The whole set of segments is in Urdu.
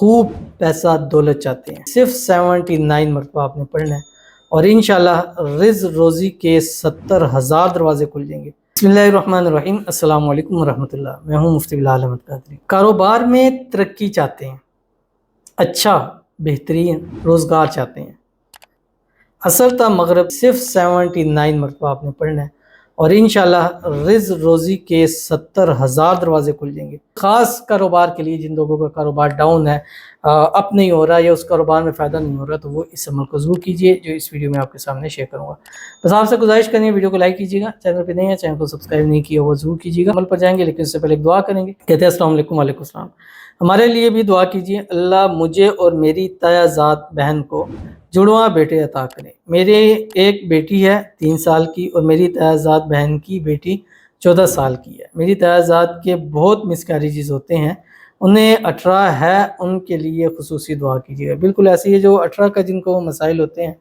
خوب پیسہ دولت چاہتے ہیں، صرف 79 مرتبہ آپ نے پڑھنا ہے اور انشاءاللہ رزق روزی کے 70,000 دروازے کھل جائیں گے۔ بسم اللہ الرحمن الرحیم۔ السلام علیکم ورحمۃ اللہ۔ میں ہوں مفتی بلال احمد قادری۔ کاروبار میں ترقی چاہتے ہیں، اچھا بہترین روزگار چاہتے ہیں، اصل تا مغرب صرف 79 مرتبہ آپ نے پڑھنا ہے اور انشاءاللہ رزق روزی کے 70,000 دروازے کھل جائیں گے۔ خاص کاروبار کے لیے جن لوگوں کا کاروبار ڈاؤن ہے، اپ نہیں ہو رہا یا اس کاروبار میں فائدہ نہیں ہو رہا، تو وہ اس عمل کو ضرور کیجئے جو اس ویڈیو میں آپ کے سامنے شیئر کروں گا۔ بس آپ سے گزارش کرنی ہے، ویڈیو کو لائک کیجیے گا، چینل پہ نہیں ہے چینل کو سبسکرائب نہیں کیا وہ ضرور کیجیے گا۔ عمل پر جائیں گے لیکن اس سے پہلے ایک دعا کریں گے، کہتے ہیں السلام علیکم۔ وعلیکم السلام۔ ہمارے لیے بھی دعا کیجیے، اللہ مجھے اور میری تایا ذات بہن کو جڑواں بیٹے عطا کریں۔ میرے ایک بیٹی ہے 3 سال کی اور میری تایا ذات بہن کی بیٹی 14 سال کی ہے۔ میری تایا ذات کے بہت مسکیریجز ہوتے ہیں، انہیں 18 ہے، ان کے لیے خصوصی دعا کیجیے گا۔ بالکل ایسے ہی جو 18 کا جن کو مسائل ہوتے ہیں،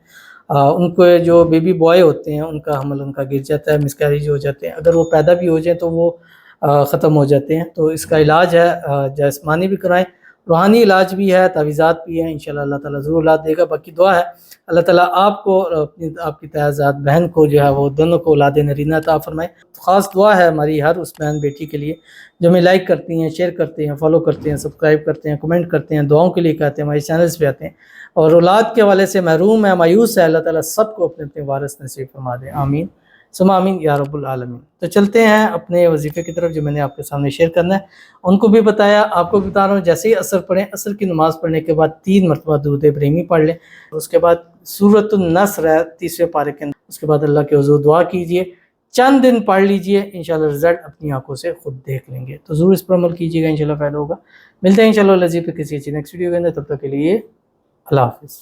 ان کو جو بیبی بوائے ہوتے ہیں ان کا حمل ان کا گر جاتا ہے، مسکیریج ہو جاتے ہیں، اگر وہ پیدا بھی ہو جائیں تو وہ ختم ہو جاتے ہیں، تو اس کا علاج ہے جسمانی بھی کرائیں، روحانی علاج بھی ہے، تعویذات بھی ہیں، انشاءاللہ اللہ تعالیٰ ضرور اولاد دے گا۔ باقی دعا ہے اللہ تعالیٰ آپ کو اور آپ کی تایا بہن کو جو ہے وہ دونوں کو اولاد نرینہ عطا فرمائے۔ خاص دعا ہے ہماری ہر اس بہن بیٹی کے لیے جو ہمیں لائک کرتی ہیں، شیئر کرتے ہیں، فالو کرتے ہیں، سبسکرائب کرتے ہیں، کمنٹ کرتے ہیں، دعاؤں کے لیے کہتے ہیں، ہمارے چینلز پہ آتے ہیں اور اولاد کے حوالے سے محروم ہے، مایوس ہے، اللہ تعالیٰ سب کو اپنے اپنے وارث نصیب فرما دے، آمین ثم آمین یا رب العالمین۔ تو چلتے ہیں اپنے وظیفے کی طرف جو میں نے آپ کے سامنے شیئر کرنا ہے، ان کو بھی بتایا، آپ کو بھی بتا رہا ہوں۔ جیسے ہی عصر پڑھیں، عصر کی نماز پڑھنے کے بعد 3 مرتبہ درود ابراہیمی پڑھ لیں، اس کے بعد سورۃ النصر ہے 30ویں پارے کے اندر، اس کے بعد اللہ کے حضور دعا کیجئے، چند دن پڑھ لیجئے، انشاءاللہ رزلٹ اپنی آنکھوں سے خود دیکھ لیں گے۔ تو ضرور اس پر عمل کیجئے گا، انشاءاللہ فائدہ ہوگا۔ ملتے ہیں انشاءاللہ لذیذ پہ کسی اچھی نیکسٹ ویڈیو کے اندر، تب تک کے لیے اللہ حافظ۔